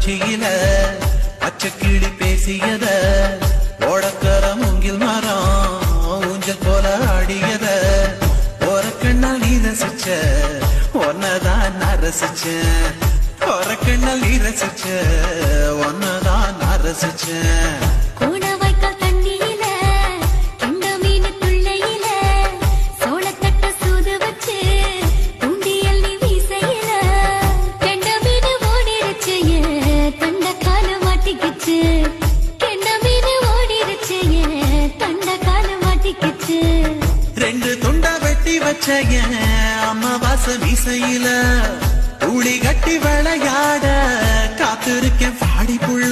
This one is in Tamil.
உச்சியில பச்சை கிளி பேசியத ஓடக்கர மூங்கில் மரம் ஊஞ்சல் போல ஆடியத ஒரு கண்ணால் நீ ரசிச்ச ஒன்னதான் நான் ரசிச்சேன் ஒரு கண்ணால் நீ ரசிச்ச ஒன்னதான் நான் ரசிச்சேன் ரெண்டு துண்டா வெட்டி வச்ச அம்மாவாச வீசையில ஊழி கட்டி விளையாட காத்திருக்கேன் பாடி புள்ள